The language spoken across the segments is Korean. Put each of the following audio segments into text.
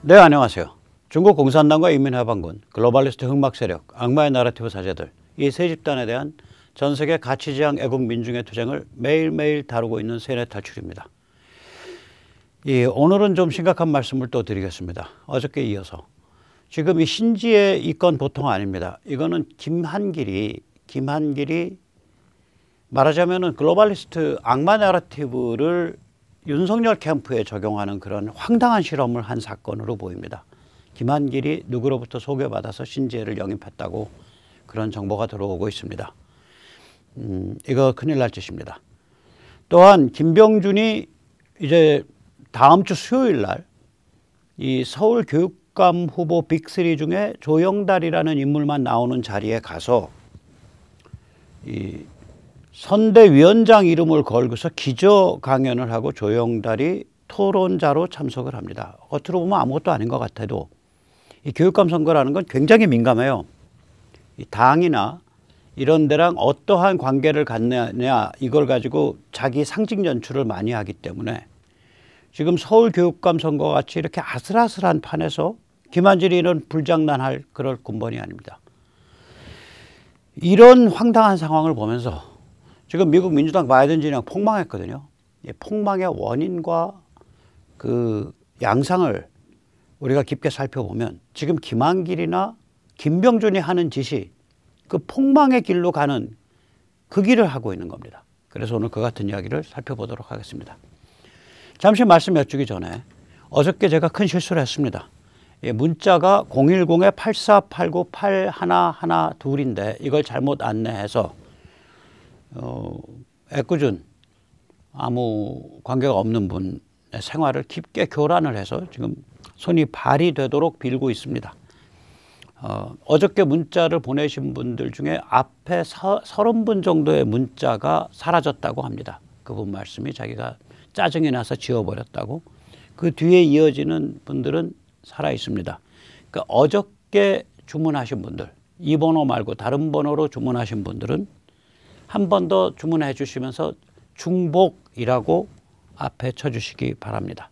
네, 안녕하세요. 중국 공산당과 인민해방군, 글로벌리스트 흑막 세력, 악마의 나라티브 사제들, 이 세 집단에 대한 전 세계 가치지향 애국 민중의 투쟁을 매일매일 다루고 있는 세뇌 탈출입니다. 오늘은 좀 심각한 말씀을 또 드리겠습니다. 어저께 이어서. 지금 이 신지의 이 건 보통 아닙니다. 이거는 김한길이 말하자면은 글로벌리스트 악마 나라티브를 윤석열 캠프에 적용하는 그런 황당한 실험을 한 사건으로 보입니다. 김한길이 누구로부터 소개받아서 신지혜를 영입했다고 그런 정보가 들어오고 있습니다. 이거 큰일 날 짓입니다. 또한 김병준이 이제 다음 주 수요일 날 이 서울교육감 후보 빅3 중에 조영달이라는 인물만 나오는 자리에 가서 이 선대위원장 이름을 걸고서 기저 강연을 하고 조영달이 토론자로 참석을 합니다. 겉으로 보면 아무것도 아닌 것 같아도 이 교육감 선거라는 건 굉장히 민감해요. 이 당이나 이런 데랑 어떠한 관계를 갖느냐 이걸 가지고 자기 상징 연출을 많이 하기 때문에 지금 서울교육감 선거 같이 이렇게 아슬아슬한 판에서 김한길이는 불장난할 그럴 군번이 아닙니다. 이런 황당한 상황을 보면서 지금 미국 민주당 바이든 진영 폭망했거든요. 폭망의 원인과 그 양상을 우리가 깊게 살펴보면 지금 김한길이나 김병준이 하는 짓이 그 폭망의 길로 가는 그 길을 하고 있는 겁니다. 그래서 오늘 그 같은 이야기를 살펴보도록 하겠습니다. 잠시 말씀 여쭈기 전에 어저께 제가 큰 실수를 했습니다. 문자가 010-8489-8112인데 이걸 잘못 안내해서 애꿎은 아무 관계가 없는 분의 생활을 깊게 교란을 해서 지금 손이 발이 되도록 빌고 있습니다. 어저께 문자를 보내신 분들 중에 앞에 30분 정도의 문자가 사라졌다고 합니다. 그분 말씀이 자기가 짜증이 나서 지워버렸다고. 그 뒤에 이어지는 분들은 살아 있습니다. 그러니까 어저께 주문하신 분들, 이 번호 말고 다른 번호로 주문하신 분들은 한 번 더 주문해 주시면서 중복이라고 앞에 쳐주시기 바랍니다.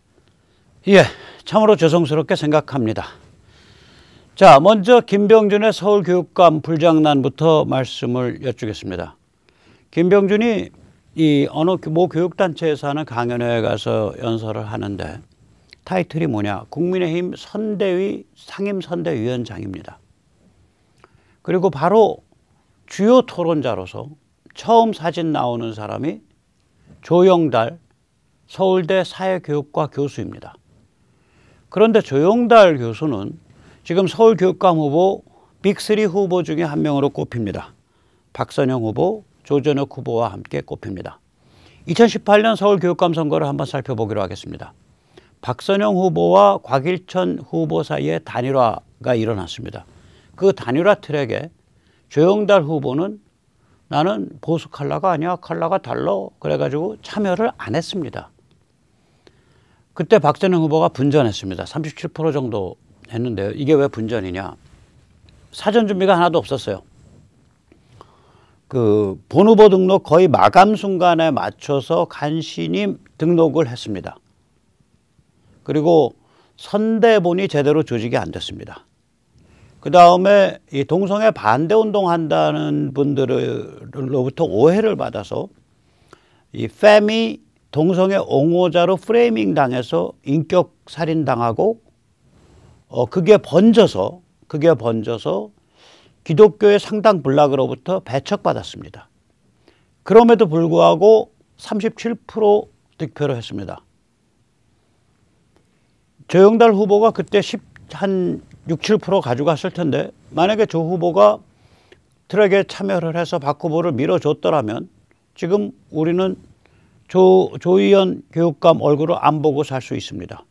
예, 참으로 죄송스럽게 생각합니다. 자, 먼저 김병준의 서울교육감 불장난부터 말씀을 여쭈겠습니다. 김병준이 이 어느 모 교육단체에서 하는 강연회에 가서 연설을 하는데 타이틀이 뭐냐? 국민의힘 선대위 상임선대위원장입니다. 그리고 바로 주요 토론자로서 처음 사진 나오는 사람이 조영달 서울대 사회교육과 교수입니다. 그런데 조영달 교수는 지금 서울교육감 후보 빅3 후보 중에 한 명으로 꼽힙니다. 박선영 후보, 조전혁 후보와 함께 꼽힙니다. 2018년 서울교육감 선거를 한번 살펴보기로 하겠습니다. 박선영 후보와 곽일천 후보 사이에 단일화가 일어났습니다. 그 단일화 트랙에 조영달 후보는 나는 보수 칼라가 아니야. 칼라가 달라. 그래가지고 참여를 안 했습니다. 그때 박선영 후보가 분전했습니다. 37% 정도 했는데요. 이게 왜 분전이냐. 사전 준비가 하나도 없었어요. 그 본 후보 등록 거의 마감 순간에 맞춰서 간신히 등록을 했습니다. 그리고 선대본이 제대로 조직이 안 됐습니다. 그 다음에 이 동성애 반대 운동한다는 분들로부터 오해를 받아서 이 페미 동성애 옹호자로 프레이밍 당해서 인격 살인 당하고 그게 번져서 기독교의 상당 분락으로부터 배척받았습니다. 그럼에도 불구하고 37% 득표를 했습니다. 조영달 후보가 그때 한 6, 7% 가져갔을 텐데 만약에 조 후보가 트랙에 참여를 해서 박 후보를 밀어줬더라면 지금 우리는 조의원 교육감 얼굴을 안 보고 살 수 있습니다.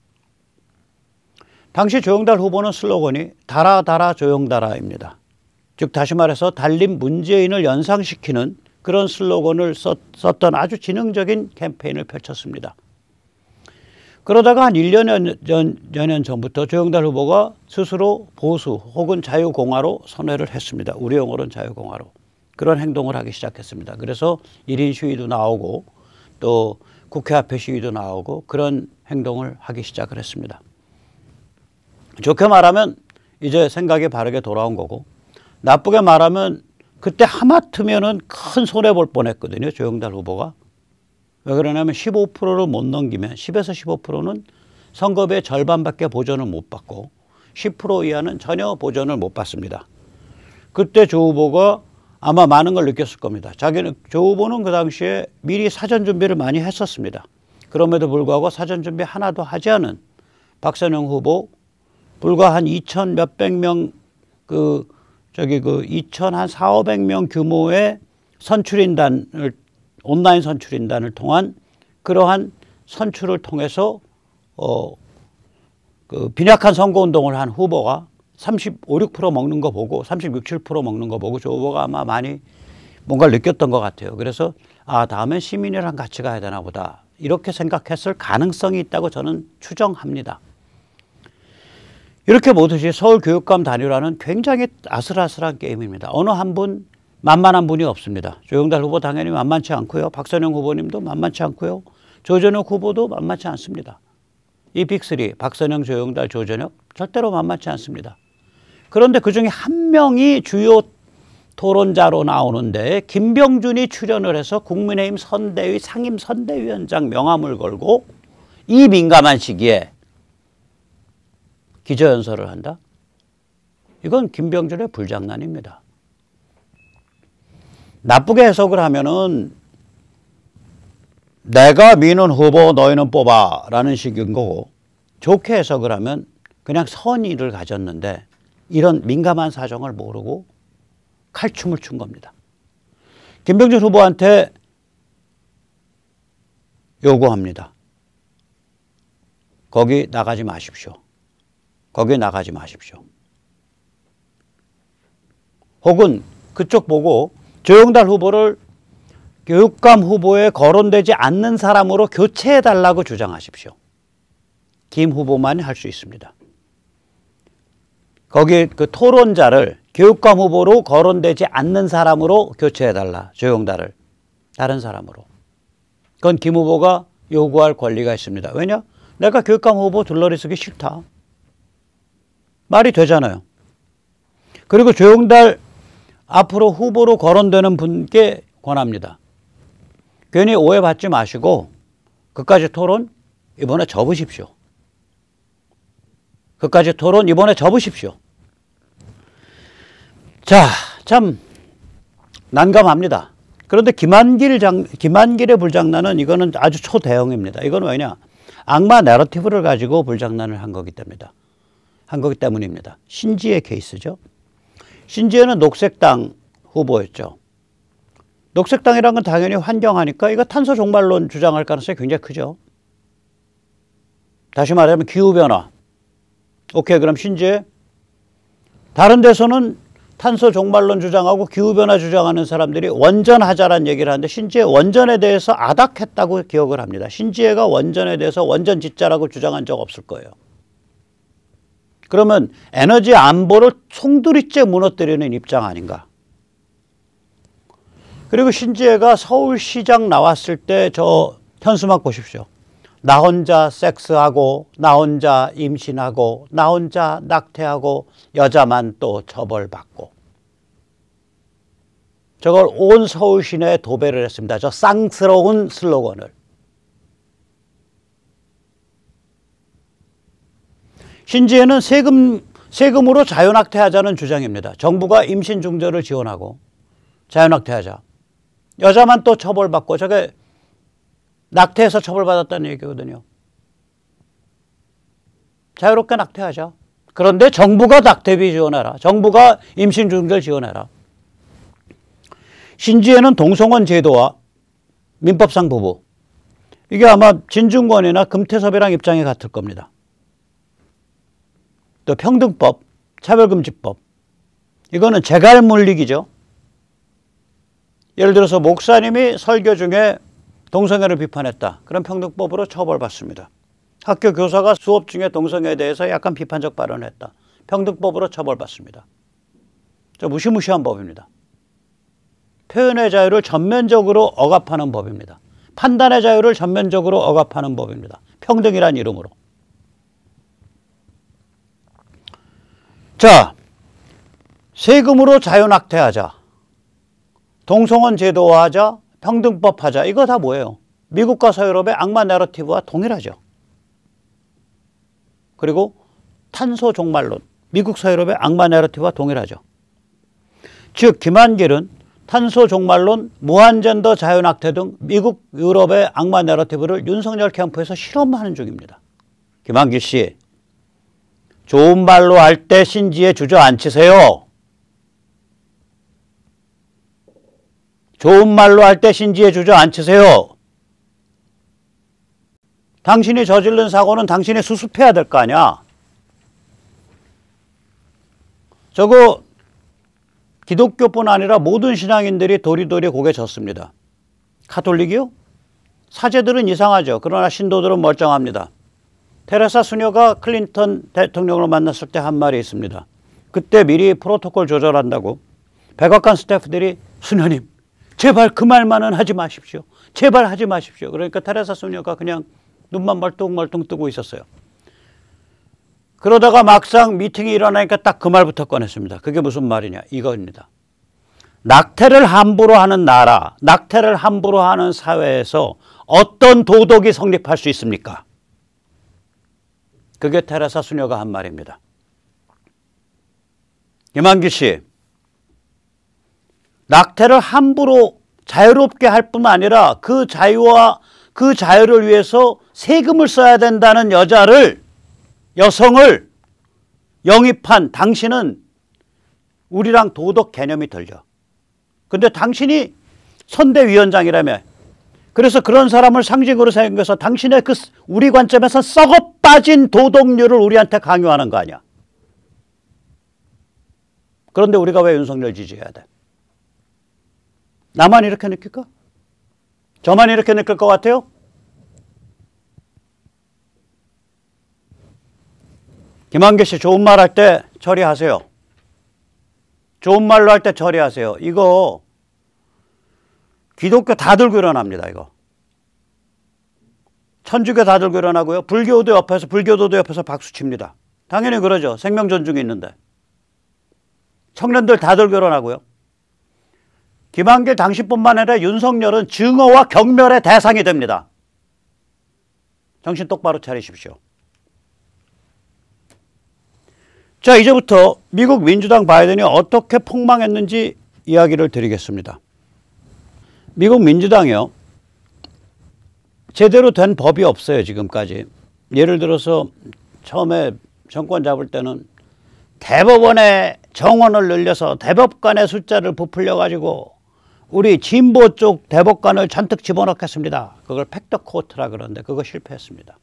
당시 조영달 후보는 슬로건이 달아 달아 조영달아입니다. 즉 다시 말해서 달린 문재인을 연상시키는 그런 슬로건을 썼던 아주 지능적인 캠페인을 펼쳤습니다. 그러다가 한 1년 전부터 조영달 후보가 스스로 보수 혹은 자유공화로 선회를 했습니다. 우리 용어로는 자유공화로. 그런 행동을 하기 시작했습니다. 그래서 1인 시위도 나오고 또 국회 앞에 시위도 나오고 그런 행동을 하기 시작을 했습니다. 좋게 말하면 이제 생각이 바르게 돌아온 거고, 나쁘게 말하면 그때 하마터면은 큰 손해 볼 뻔했거든요. 조영달 후보가. 왜 그러냐면 15%를 못 넘기면 10에서 15%는 선거비의 절반밖에 보전을 못 받고 10% 이하는 전혀 보전을 못 받습니다. 그때 조 후보가 아마 많은 걸 느꼈을 겁니다. 조 후보는 그 당시에 미리 사전 준비를 많이 했었습니다. 그럼에도 불구하고 사전 준비 하나도 하지 않은 박선영 후보, 불과 한 2천 몇백 명, 2천 한 4,500명 규모의 선출인단을, 온라인 선출인단을 통한 그러한 선출을 통해서 빈약한 선거운동을 한 후보가 35, 6% 먹는 거 보고 36, 7% 먹는 거 보고 조 후보가 아마 많이 뭔가를 느꼈던 것 같아요. 그래서 다음엔 시민이랑 같이 가야 되나 보다, 이렇게 생각했을 가능성이 있다고 저는 추정합니다. 이렇게 보듯이 서울교육감 단일화는 굉장히 아슬아슬한 게임입니다. 어느 한 분 만만한 분이 없습니다. 조영달 후보 당연히 만만치 않고요. 박선영 후보님도 만만치 않고요. 조전혁 후보도 만만치 않습니다. 이 빅3, 박선영, 조영달, 조전혁 절대로 만만치 않습니다. 그런데 그중에 한 명이 주요 토론자로 나오는데 김병준이 출연을 해서 국민의힘 선대위 상임 선대위원장 명함을 걸고 이 민감한 시기에 기자연설을 한다? 이건 김병준의 불장난입니다. 나쁘게 해석을 하면은 내가 미는 후보 너희는 뽑아 라는 식인 거고, 좋게 해석을 하면 그냥 선의를 가졌는데 이런 민감한 사정을 모르고 칼춤을 춘 겁니다. 김병준 후보한테 요구합니다. 거기 나가지 마십시오. 거기 나가지 마십시오. 혹은 그쪽 보고 조영달 후보를 교육감 후보에 거론되지 않는 사람으로 교체해달라고 주장하십시오. 김 후보만이 할 수 있습니다. 거기 그 토론자를 교육감 후보로 거론되지 않는 사람으로 교체해달라. 조영달을 다른 사람으로. 그건 김 후보가 요구할 권리가 있습니다. 왜냐? 내가 교육감 후보 둘러리 쓰기 싫다. 말이 되잖아요. 그리고 조영달 앞으로 후보로 거론되는 분께 권합니다. 괜히 오해받지 마시고 그까지 토론 이번에 접으십시오. 그까지 토론 이번에 접으십시오. 자, 참 난감합니다. 그런데 김한길의 불장난은 이거는 아주 초대형입니다. 이건 왜냐? 악마 내러티브를 가지고 불장난을 한 거기 때문입니다. 신지혜 케이스죠. 신지혜는 녹색당 후보였죠. 녹색당이라는 건 당연히 환경하니까 이거 탄소 종말론 주장할 가능성이 굉장히 크죠. 다시 말하면 기후변화. 오케이, 그럼 신지혜. 다른 데서는 탄소 종말론 주장하고 기후변화 주장하는 사람들이 원전하자라는 얘기를 하는데 신지혜 원전에 대해서 아닥했다고 기억을 합니다. 신지혜가 원전에 대해서 원전 짓자라고 주장한 적 없을 거예요. 그러면 에너지 안보를 송두리째 무너뜨리는 입장 아닌가. 그리고 신지혜가 서울시장 나왔을 때 저 현수막 보십시오. 나 혼자 섹스하고 나 혼자 임신하고 나 혼자 낙태하고 여자만 또 처벌받고. 저걸 온 서울 시내에 도배를 했습니다. 저 쌍스러운 슬로건을. 신지혜는 세금으로 자유낙태하자는 주장입니다. 정부가 임신 중절을 지원하고 자유낙태하자. 여자만 또 처벌받고, 저게 낙태해서 처벌받았다는 얘기거든요. 자유롭게 낙태하자. 그런데 정부가 낙태비 지원해라. 정부가 임신 중절 지원해라. 신지혜는 동성원 제도와 민법상 부부. 이게 아마 진중권이나 금태섭이랑 입장이 같을 겁니다. 또 평등법, 차별금지법. 이거는 재갈물리기죠. 예를 들어서 목사님이 설교 중에 동성애를 비판했다. 그럼 평등법으로 처벌받습니다. 학교 교사가 수업 중에 동성애에 대해서 약간 비판적 발언을 했다. 평등법으로 처벌받습니다. 저 무시무시한 법입니다. 표현의 자유를 전면적으로 억압하는 법입니다. 판단의 자유를 전면적으로 억압하는 법입니다. 평등이란 이름으로. 자, 세금으로 자유낙태하자, 동성혼 제도화하자, 평등법하자, 이거 다 뭐예요? 미국과 서유럽의 악마 내러티브와 동일하죠. 그리고 탄소 종말론, 미국 서유럽의 악마 내러티브와 동일하죠. 즉 김한길은 탄소 종말론, 무한젠더 자유낙태 등 미국, 유럽의 악마 내러티브를 윤석열 캠프에서 실험하는 중입니다. 김한길 씨, 좋은 말로 할 때 신지에 주저앉히세요. 좋은 말로 할 때 신지에 주저앉히세요. 당신이 저지른 사고는 당신이 수습해야 될 거 아니야. 저거 기독교뿐 아니라 모든 신앙인들이 도리도리 고개 졌습니다. 카톨릭이요? 사제들은 이상하죠. 그러나 신도들은 멀쩡합니다. 테레사 수녀가 클린턴 대통령을 만났을 때 한 말이 있습니다. 그때 미리 프로토콜 조절한다고 백악관 스태프들이 수녀님 제발 그 말만은 하지 마십시오. 제발 하지 마십시오. 그러니까 테레사 수녀가 그냥 눈만 멀뚱멀뚱 뜨고 있었어요. 그러다가 막상 미팅이 일어나니까 딱 그 말부터 꺼냈습니다. 그게 무슨 말이냐 이거입니다. 낙태를 함부로 하는 나라, 낙태를 함부로 하는 사회에서 어떤 도덕이 성립할 수 있습니까? 그게 테레사 수녀가 한 말입니다. 김한길 씨, 낙태를 함부로 자유롭게 할 뿐만 아니라 그 자유와 그 자유를 위해서 세금을 써야 된다는 여성을 영입한 당신은 우리랑 도덕 개념이 들죠. 근데 당신이 선대위원장이라며, 그래서 그런 사람을 상징으로 생겨서 당신의 그 우리 관점에서 썩어 빠진 도덕률을 우리한테 강요하는 거 아니야. 그런데 우리가 왜 윤석열 지지해야 돼? 나만 이렇게 느낄까? 저만 이렇게 느낄 것 같아요? 김한길 씨, 좋은 말 할 때 처리하세요. 좋은 말로 할 때 처리하세요. 이거 기독교 다 들고 일어납니다. 이거 천주교 다 들고 일어나고요. 불교도도 옆에서 박수칩니다. 당연히 그러죠. 생명 존중이 있는데. 청년들 다 들고 일어나고요. 김한길 당신뿐만 아니라 윤석열은 증오와 경멸의 대상이 됩니다. 정신 똑바로 차리십시오. 자, 이제부터 미국 민주당 바이든이 어떻게 폭망했는지 이야기를 드리겠습니다. 미국 민주당이요, 제대로 된 법이 없어요. 지금까지. 예를 들어서 처음에 정권 잡을 때는 대법원의 정원을 늘려서 대법관의 숫자를 부풀려 가지고 우리 진보 쪽 대법관을 잔뜩 집어넣겠습니다. 그걸 팩더코트라 그러는데 그거 실패했습니다.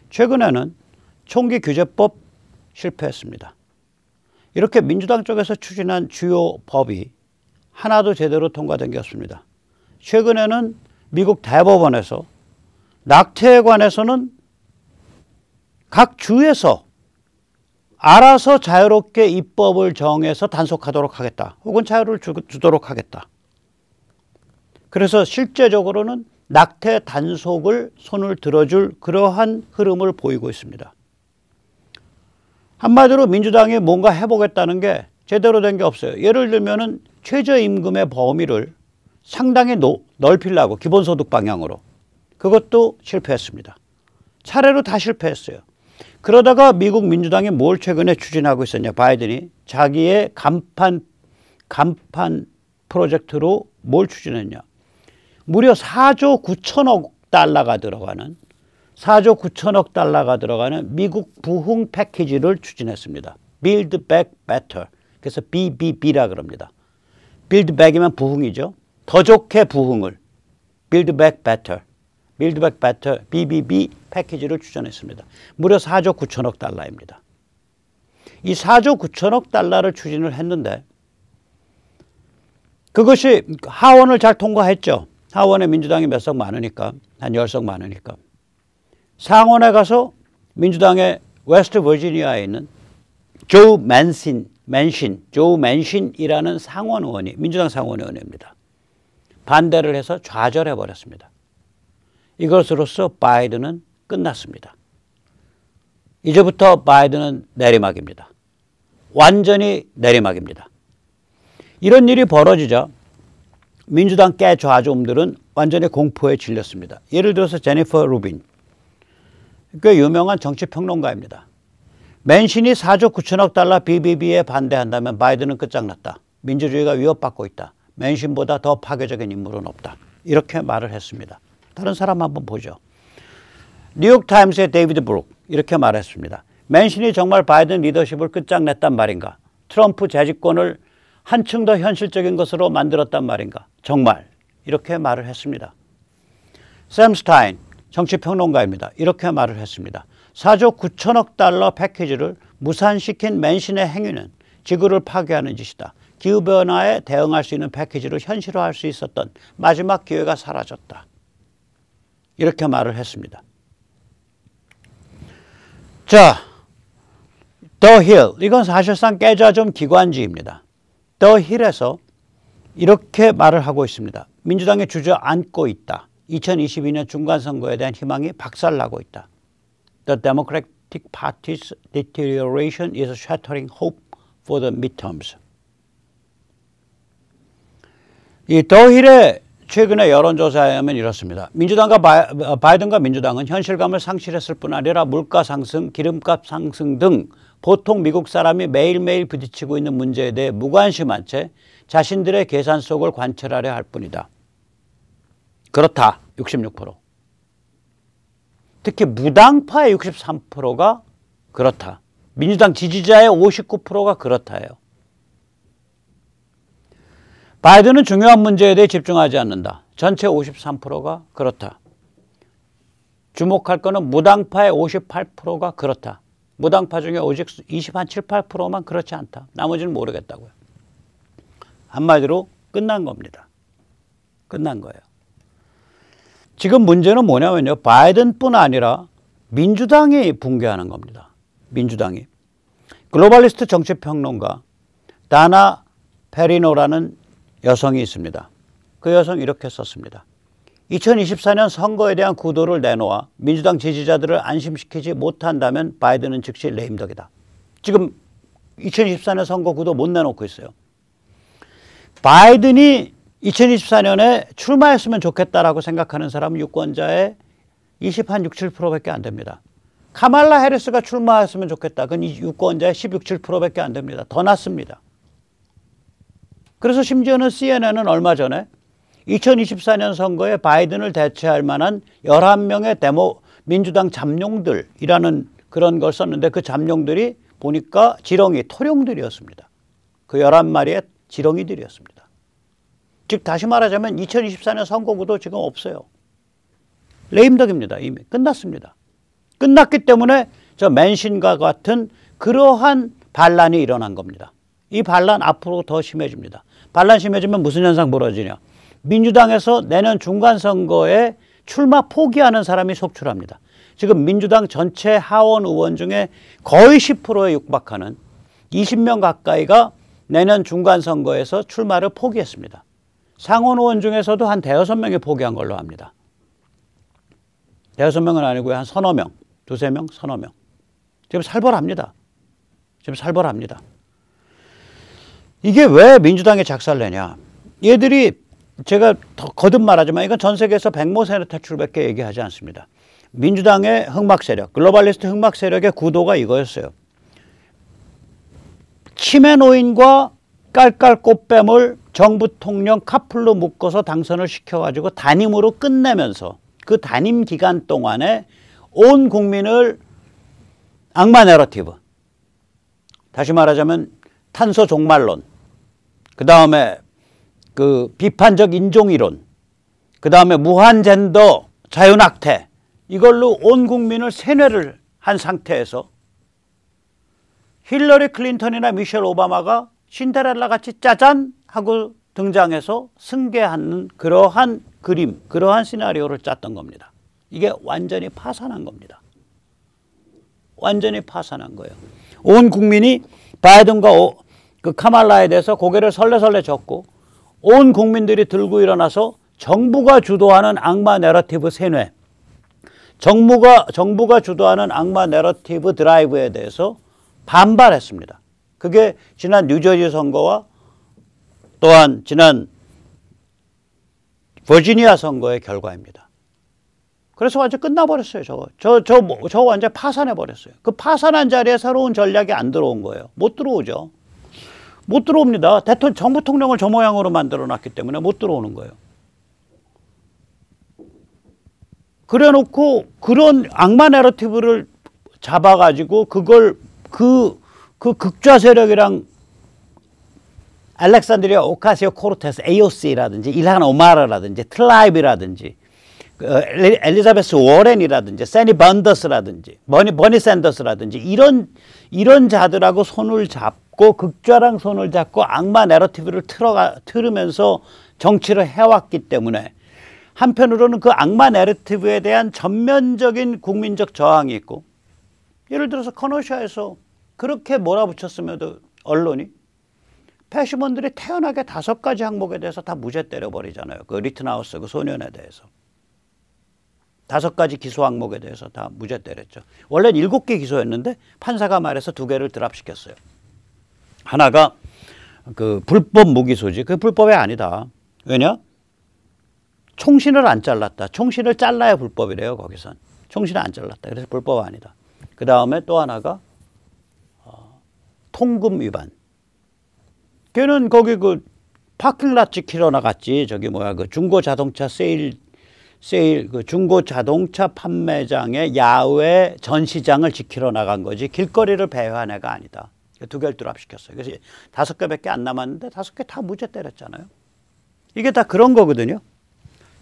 최근에는 총기 규제법 실패했습니다. 이렇게 민주당 쪽에서 추진한 주요 법이 하나도 제대로 통과된 게 없습니다. 최근에는 미국 대법원에서 낙태에 관해서는 각 주에서 알아서 자유롭게 입법을 정해서 단속하도록 하겠다. 혹은 자유를 주도록 하겠다. 그래서 실제적으로는 낙태 단속을 손을 들어줄 그러한 흐름을 보이고 있습니다. 한마디로 민주당이 뭔가 해보겠다는 게 제대로 된 게 없어요. 예를 들면은 최저임금의 범위를 상당히 넓히려고 기본소득 방향으로. 그것도 실패했습니다. 차례로 다 실패했어요. 그러다가 미국 민주당이 뭘 최근에 추진하고 있었냐. 바이든이 자기의 간판 프로젝트로 뭘 추진했냐. 무려 4조 9천억 달러가 들어가는 4조 9천억 달러가 들어가는 미국 부흥 패키지를 추진했습니다. Build Back Better. 그래서 BBB라 그럽니다. Build Back이면 부흥이죠. 더 좋게 부흥을. Build Back Better. Build Back Better BBB 패키지를 추진했습니다. 무려 4조 9천억 달러입니다. 이 4조 9천억 달러를 추진을 했는데 그것이 하원을 잘 통과했죠. 하원에 민주당이 몇 석 많으니까, 한 10석 많으니까. 상원에 가서 민주당의 웨스트 버지니아에 있는 조 맨신이라는 상원 의원이, 민주당 상원 의원입니다. 반대를 해서 좌절해 버렸습니다. 이것으로써 바이든은 끝났습니다. 이제부터 바이든은 내리막입니다. 완전히 내리막입니다. 이런 일이 벌어지자 민주당 깨 좌좀들은 완전히 공포에 질렸습니다. 예를 들어서 제니퍼 루빈, 꽤 유명한 정치평론가입니다. 맨신이 4조 9천억 달러 BBB에 반대한다면 바이든은 끝장났다. 민주주의가 위협받고 있다. 맨신보다 더 파괴적인 인물은 없다. 이렇게 말을 했습니다. 다른 사람 한번 보죠. 뉴욕타임스의 데이비드 브룩 이렇게 말했습니다. 맨신이 정말 바이든 리더십을 끝장냈단 말인가? 트럼프 재집권을 한층 더 현실적인 것으로 만들었단 말인가? 정말 이렇게 말을 했습니다. 샘 스타인 정치평론가입니다. 이렇게 말을 했습니다. 4조 9천억 달러 패키지를 무산시킨 맨신의 행위는 지구를 파괴하는 짓이다. 기후변화에 대응할 수 있는 패키지를 현실화할 수 있었던 마지막 기회가 사라졌다. 이렇게 말을 했습니다. 자, 더 힐, 이건 사실상 깨좌좀 기관지입니다. 더 힐에서 이렇게 말을 하고 있습니다. 민주당이 주저앉고 있다. 2022년 중간선거에 대한 희망이 박살나고 있다. The Democratic Party's deterioration is shattering hope for the midterms. 이 더 힐의 최근의 여론조사에 하면 이렇습니다. 바이든과 민주당은 현실감을 상실했을 뿐 아니라 물가 상승, 기름값 상승 등 보통 미국 사람이 매일매일 부딪히고 있는 문제에 대해 무관심한 채 자신들의 계산 속을 관철하려 할 뿐이다. 그렇다. 66%. 특히 무당파의 63%가 그렇다. 민주당 지지자의 59%가 그렇다예요. 바이든은 중요한 문제에 대해 집중하지 않는다. 전체 53%가 그렇다. 주목할 것은 무당파의 58%가 그렇다. 무당파 중에 오직 7, 8%만 그렇지 않다. 나머지는 모르겠다고요. 한마디로 끝난 겁니다. 끝난 거예요. 지금 문제는 뭐냐면요. 바이든뿐 아니라 민주당이 붕괴하는 겁니다. 민주당이. 글로벌리스트 정치평론가 다나 페리노라는 여성이 있습니다. 그 여성 이렇게 썼습니다. 2024년 선거에 대한 구도를 내놓아 민주당 지지자들을 안심시키지 못한다면 바이든은 즉시 레임덕이다. 지금 2024년 선거 구도 못 내놓고 있어요. 바이든이 2024년에 출마했으면 좋겠다라고 생각하는 사람은 유권자의 6, 7%밖에 안 됩니다. 카말라 해리스가 출마했으면 좋겠다. 그건 유권자의 16, 7%밖에 안 됩니다. 더 낮습니다. 그래서 심지어는 CNN은 얼마 전에 2024년 선거에 바이든을 대체할 만한 11명의 민주당 잠룡들이라는 그런 걸 썼는데 그 잠룡들이 보니까 토룡들이었습니다. 그 11마리의 지렁이들이었습니다. 즉 다시 말하자면 2024년 선거구도 지금 없어요. 레임덕입니다. 이미 끝났습니다. 끝났기 때문에 저 맨신과 같은 그러한 반란이 일어난 겁니다. 이 반란 앞으로 더 심해집니다. 반란 심해지면 무슨 현상 벌어지냐. 민주당에서 내년 중간선거에 출마 포기하는 사람이 속출합니다. 지금 민주당 전체 하원 의원 중에 거의 10%에 육박하는 20명 가까이가 내년 중간선거에서 출마를 포기했습니다. 상원 의원 중에서도 한 대여섯 명이 포기한 걸로 합니다. 대여섯 명은 아니고요. 한 서너 명, 두세 명, 서너 명. 지금 살벌합니다. 지금 살벌합니다. 이게 왜 민주당이 작살내냐. 얘들이 제가 더 거듭 말하지만 이건 전 세계에서 백모 세력 탈출밖에 얘기하지 않습니다. 민주당의 흑막 세력, 글로벌리스트 흑막 세력의 구도가 이거였어요. 치매 노인과 깔깔 꽃뱀을 정부 통령 카풀로 묶어서 당선을 시켜가지고 단임으로 끝내면서 그 단임 기간 동안에 온 국민을 악마 내러티브, 다시 말하자면 탄소 종말론, 그 다음에 그 비판적 인종이론, 그 다음에 무한젠더 자유낙태, 이걸로 온 국민을 세뇌를 한 상태에서 힐러리 클린턴이나 미셸 오바마가 신데렐라 같이 짜잔 하고 등장해서 승계하는 그러한 그림, 그러한 시나리오를 짰던 겁니다. 이게 완전히 파산한 겁니다. 완전히 파산한 거예요. 온 국민이 바이든과 그 카말라에 대해서 고개를 설레설레 젓고 온 국민들이 들고 일어나서 정부가 주도하는 악마 내러티브 세뇌, 정부가 주도하는 악마 내러티브 드라이브에 대해서 반발했습니다. 그게 지난 뉴저지 선거와 또한 지난 버지니아 선거의 결과입니다. 그래서 완전 끝나버렸어요. 저거 완전 파산해버렸어요. 그 파산한 자리에 새로운 전략이 안 들어온 거예요. 못 들어오죠. 못 들어옵니다. 정부 통령을 저 모양으로 만들어놨기 때문에 못 들어오는 거예요. 그래놓고 그런 악마 내러티브를 잡아가지고 그걸 그 극좌 세력이랑 알렉산드리아 오카시오 코르테스 AOC라든지 일한 오마르라든지 트라이브라든지 엘리자베스 워렌이라든지 세니 번더스라든지 버니 샌더스라든지 이런 자들하고 손을 잡고 극좌랑 손을 잡고 악마 내러티브를 틀으면서 정치를 해왔기 때문에 한편으로는 그 악마 내러티브에 대한 전면적인 국민적 저항이 있고, 예를 들어서 커너시아에서 그렇게 몰아붙였음에도 언론이 패시몬들이 태연하게 5가지 항목에 대해서 다 무죄 때려버리잖아요. 그 리트나우스 그 소년에 대해서 5가지 기소 항목에 대해서 다 무죄 때렸죠. 원래는 7개 기소였는데 판사가 말해서 2개를 드랍시켰어요. 하나가 그 불법 무기 소지, 그 불법이 아니다. 왜냐? 총신을 안 잘랐다. 총신을 잘라야 불법이래요. 거기선 총신을 안 잘랐다. 그래서 불법 아니다. 그 다음에 또 하나가 통금 위반. 걔는 거기 그 파킹랏 지키러 나갔지. 저기 뭐야 그 중고 자동차 그 중고 자동차 판매장의 야외 전시장을 지키러 나간 거지 길거리를 배회한 애가 아니다. 2개를 드랍시켰어요. 그래서 5개밖에 안 남았는데 5개 다 무죄 때렸잖아요. 이게 다 그런 거거든요.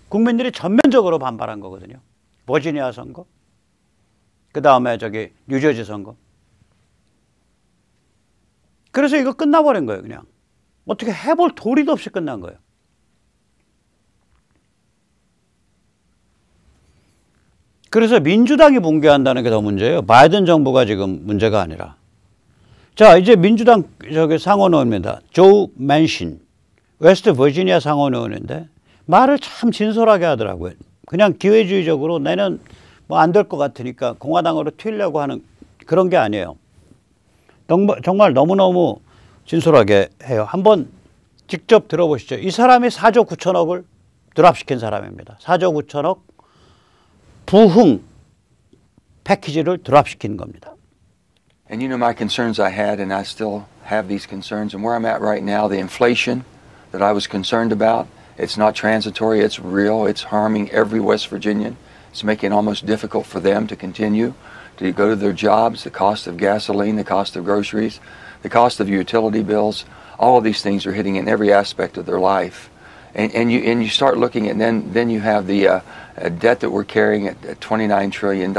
국민들이 전면적으로 반발한 거거든요. 버지니아 선거, 그 다음에 저기 뉴저지 선거. 그래서 이거 끝나버린 거예요. 그냥 어떻게 해볼 도리도 없이 끝난 거예요. 그래서 민주당이 붕괴한다는 게 더 문제예요. 바이든 정부가 지금 문제가 아니라. 자, 이제 민주당 저기 상원의원입니다. 조 맨신, 웨스트 버지니아 상원의원인데 말을 참 진솔하게 하더라고요. 그냥 기회주의적으로 내는 뭐 안 될 것 같으니까 공화당으로 튀려고 하는 그런 게 아니에요. 정말 너무너무 진솔하게 해요. 한번 직접 들어보시죠. 이 사람이 4조 9천억을 드랍시킨 사람입니다. 4조 9천억 부흥 패키지를 드랍시킨 겁니다. And you know my concerns I had, and I still have these concerns. And where I'm at right now, the inflation that I was concerned about, it's not transitory, it's real. It's harming every West Virginian. It's making it almost difficult for them to continue to go to their jobs. The cost of gasoline, the cost of groceries, the cost of utility bills, all of these things are hitting in every aspect of their life. And you start looking at then you have the debt that we're carrying at $29 trillion.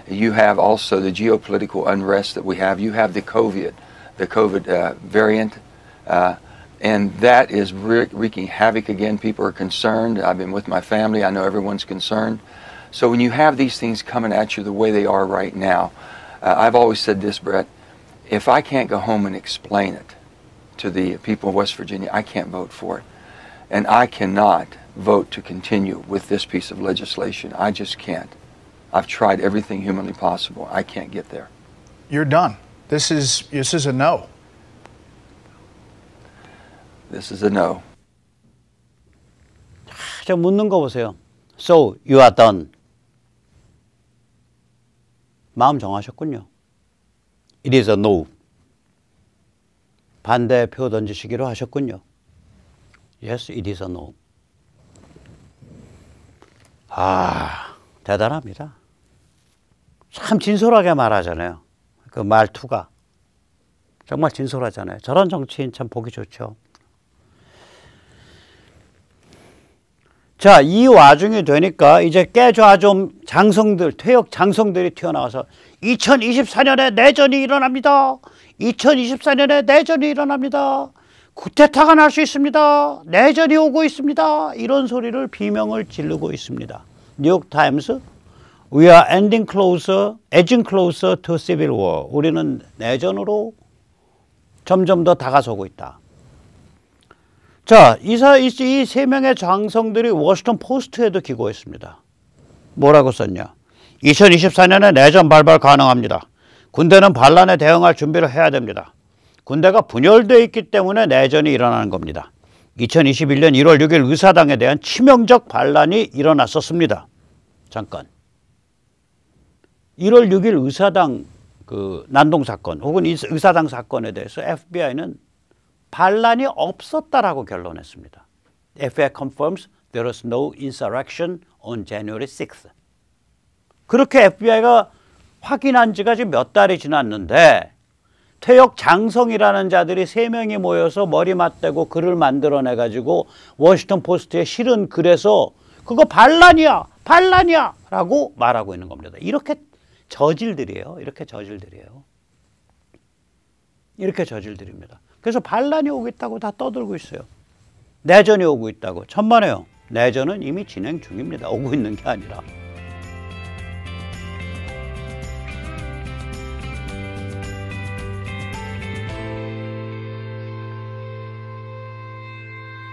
You have also the geopolitical unrest that we have. You have the COVID variant. And that is wreaking havoc again. People are concerned. I've been with my family. I know everyone's concerned. So when you have these things coming at you the way they are right now, I've always said this, Brett, if I can't go home and explain it to the people of West Virginia, I can't vote for it. And I cannot vote to continue with this piece of legislation. I just can't. I've tried everything humanly possible. I can't get there. You're done. This is a no. This is a no. 저 묻는 거 보세요. So you are done. 마음 정하셨군요. It is a no. 반대표 던지시기로 하셨군요. Yes, it is a no. 대단합니다. 참 진솔하게 말하잖아요. 그 말투가. 정말 진솔하잖아요. 저런 정치인 참 보기 좋죠. 자, 이 와중이 되니까 이제 깨좌좀 장성들, 퇴역 장성들이 튀어나와서 2024년에 내전이 일어납니다. 2024년에 내전이 일어납니다. 쿠데타가 날 수 있습니다. 내전이 오고 있습니다. 이런 소리를 비명을 지르고 있습니다. 뉴욕타임스, We are edging closer to civil war. 우리는 내전으로 점점 더 다가서고 있다. 자, 이 3명의 장성들이 워싱턴 포스트에도 기고했습니다. 뭐라고 썼냐? 2024년에 내전 발발 가능합니다. 군대는 반란에 대응할 준비를 해야 됩니다. 군대가 분열되어 있기 때문에 내전이 일어나는 겁니다. 2021년 1월 6일 의사당에 대한 치명적 반란이 일어났었습니다. 잠깐. 1월 6일 의사당 그 난동 사건 혹은 의사당 사건에 대해서 FBI는 반란이 없었다라고 결론했습니다. FBI confirms there was no insurrection on January 6th. 그렇게 FBI가 확인한 지가 지금 몇 달이 지났는데 퇴역 장성이라는 자들이 3명이 모여서 머리 맞대고 글을 만들어내가지고 워싱턴 포스트에 실은 글에서 그거 반란이야 반란이야 라고 말하고 있는 겁니다. 이렇게 저질들이에요. 이렇게 저질들이에요. 이렇게 저질들입니다. 그래서 반란이 오고 있다고 다 떠들고 있어요. 내전이 오고 있다고. 천만에요. 내전은 이미 진행 중입니다. 오고 있는 게 아니라.